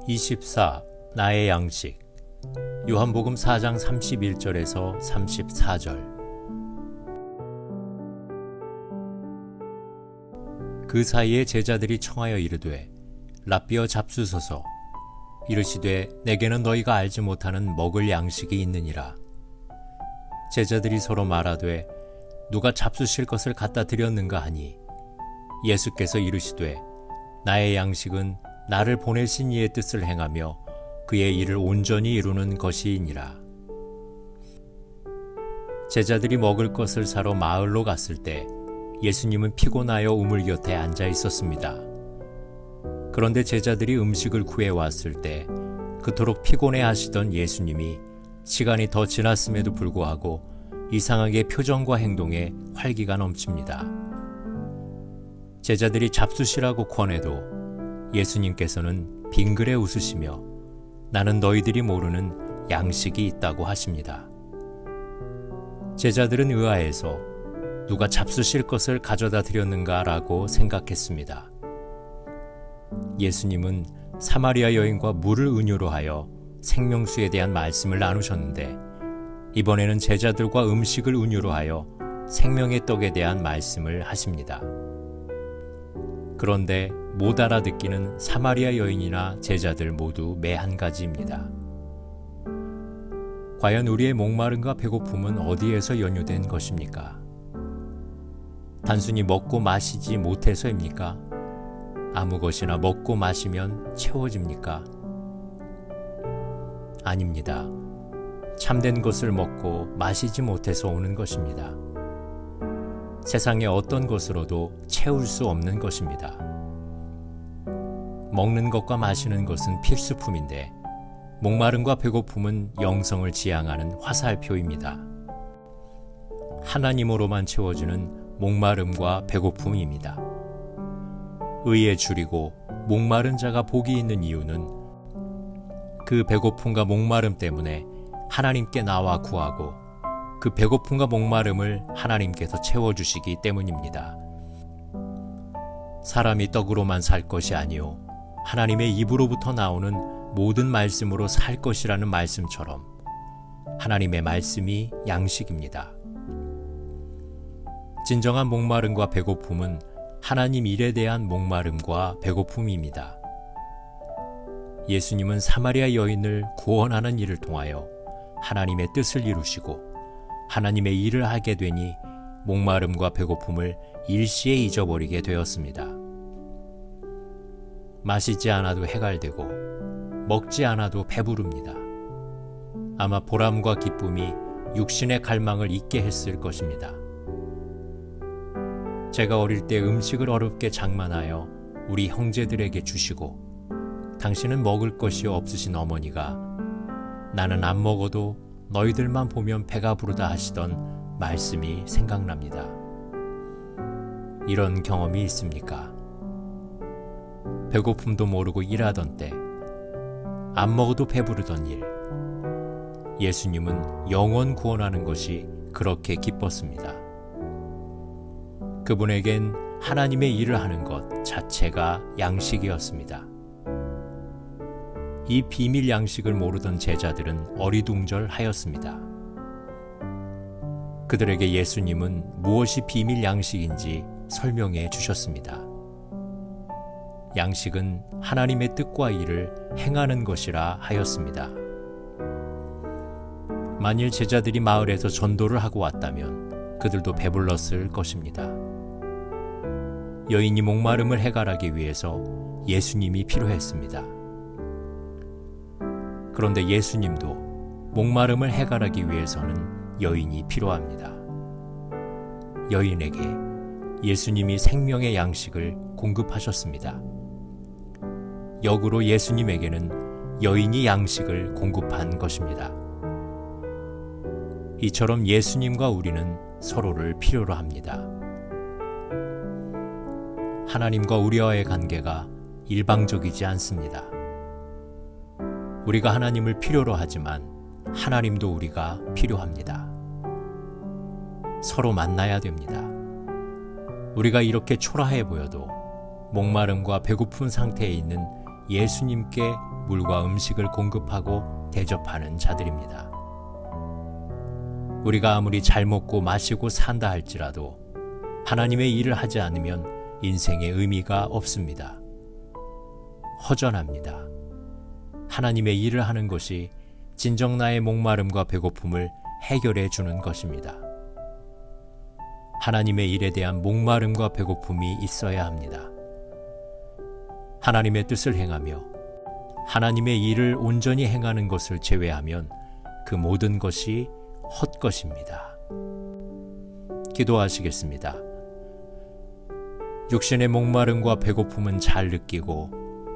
24. 나의 양식. 요한복음 4장 31절에서 34절. 그 사이에 제자들이 청하여 이르되 랍비어 잡수소서. 이르시되 내게는 너희가 알지 못하는 먹을 양식이 있느니라. 제자들이 서로 말하되 누가 잡수실 것을 갖다 드렸는가 하니 예수께서 이르시되 나의 양식은 나를 보내신 이의 뜻을 행하며 그의 일을 온전히 이루는 것이니라. 제자들이 먹을 것을 사러 마을로 갔을 때 예수님은 피곤하여 우물 곁에 앉아 있었습니다. 그런데 제자들이 음식을 구해왔을 때 그토록 피곤해 하시던 예수님이 시간이 더 지났음에도 불구하고 이상하게 표정과 행동에 활기가 넘칩니다. 제자들이 잡수시라고 권해도 예수님께서는 빙그레 웃으시며 나는 너희들이 모르는 양식이 있다고 하십니다. 제자들은 의아해서 누가 잡수실 것을 가져다 드렸는가 라고 생각했습니다. 예수님은 사마리아 여인과 물을 은유로 하여 생명수에 대한 말씀을 나누셨는데 이번에는 제자들과 음식을 은유로 하여 생명의 떡에 대한 말씀을 하십니다. 그런데 못 알아듣기는 사마리아 여인이나 제자들 모두 매 한 가지입니다. 과연 우리의 목마름과 배고픔은 어디에서 연유된 것입니까? 단순히 먹고 마시지 못해서입니까? 아무 것이나 먹고 마시면 채워집니까? 아닙니다. 참된 것을 먹고 마시지 못해서 오는 것입니다. 세상의 어떤 것으로도 채울 수 없는 것입니다. 먹는 것과 마시는 것은 필수품인데 목마름과 배고픔은 영성을 지향하는 화살표입니다. 하나님으로만 채워지는 목마름과 배고픔입니다. 의에 줄이고 목마른 자가 복이 있는 이유는 그 배고픔과 목마름 때문에 하나님께 나와 구하고 그 배고픔과 목마름을 하나님께서 채워주시기 때문입니다. 사람이 떡으로만 살 것이 아니요 하나님의 입으로부터 나오는 모든 말씀으로 살 것이라는 말씀처럼 하나님의 말씀이 양식입니다. 진정한 목마름과 배고픔은 하나님 일에 대한 목마름과 배고픔입니다. 예수님은 사마리아 여인을 구원하는 일을 통하여 하나님의 뜻을 이루시고 하나님의 일을 하게 되니 목마름과 배고픔을 일시에 잊어버리게 되었습니다. 마시지 않아도 해갈되고 먹지 않아도 배부릅니다. 아마 보람과 기쁨이 육신의 갈망을 잊게 했을 것입니다. 제가 어릴 때 음식을 어렵게 장만하여 우리 형제들에게 주시고 당신은 먹을 것이 없으신 어머니가 나는 안 먹어도 너희들만 보면 배가 부르다 하시던 말씀이 생각납니다. 이런 경험이 있습니까? 배고픔도 모르고 일하던 때, 안 먹어도 배부르던 일. 예수님은 영혼 구원하는 것이 그렇게 기뻤습니다. 그분에겐 하나님의 일을 하는 것 자체가 양식이었습니다. 이 비밀 양식을 모르던 제자들은 어리둥절하였습니다. 그들에게 예수님은 무엇이 비밀 양식인지 설명해 주셨습니다. 양식은 하나님의 뜻과 일을 행하는 것이라 하였습니다. 만일 제자들이 마을에서 전도를 하고 왔다면 그들도 배불렀을 것입니다. 여인이 목마름을 해결하기 위해서 예수님이 필요했습니다. 그런데 예수님도 목마름을 해결하기 위해서는 여인이 필요합니다. 여인에게 예수님이 생명의 양식을 공급하셨습니다. 역으로 예수님에게는 여인이 양식을 공급한 것입니다. 이처럼 예수님과 우리는 서로를 필요로 합니다. 하나님과 우리와의 관계가 일방적이지 않습니다. 우리가 하나님을 필요로 하지만 하나님도 우리가 필요합니다. 서로 만나야 됩니다. 우리가 이렇게 초라해 보여도 목마름과 배고픈 상태에 있는 예수님께 물과 음식을 공급하고 대접하는 자들입니다. 우리가 아무리 잘 먹고 마시고 산다 할지라도 하나님의 일을 하지 않으면 인생의 의미가 없습니다. 허전합니다. 하나님의 일을 하는 것이 진정 나의 목마름과 배고픔을 해결해 주는 것입니다. 하나님의 일에 대한 목마름과 배고픔이 있어야 합니다. 하나님의 뜻을 행하며 하나님의 일을 온전히 행하는 것을 제외하면 그 모든 것이 헛것입니다. 기도하시겠습니다. 육신의 목마름과 배고픔은 잘 느끼고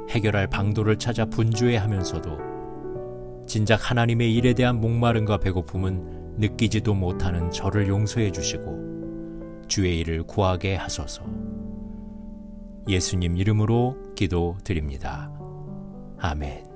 해결할 방도를 찾아 분주해하면서도 진작 하나님의 일에 대한 목마름과 배고픔은 느끼지도 못하는 저를 용서해 주시고 주의 일을 구하게 하소서. 예수님 이름으로 기도드립니다. 아멘.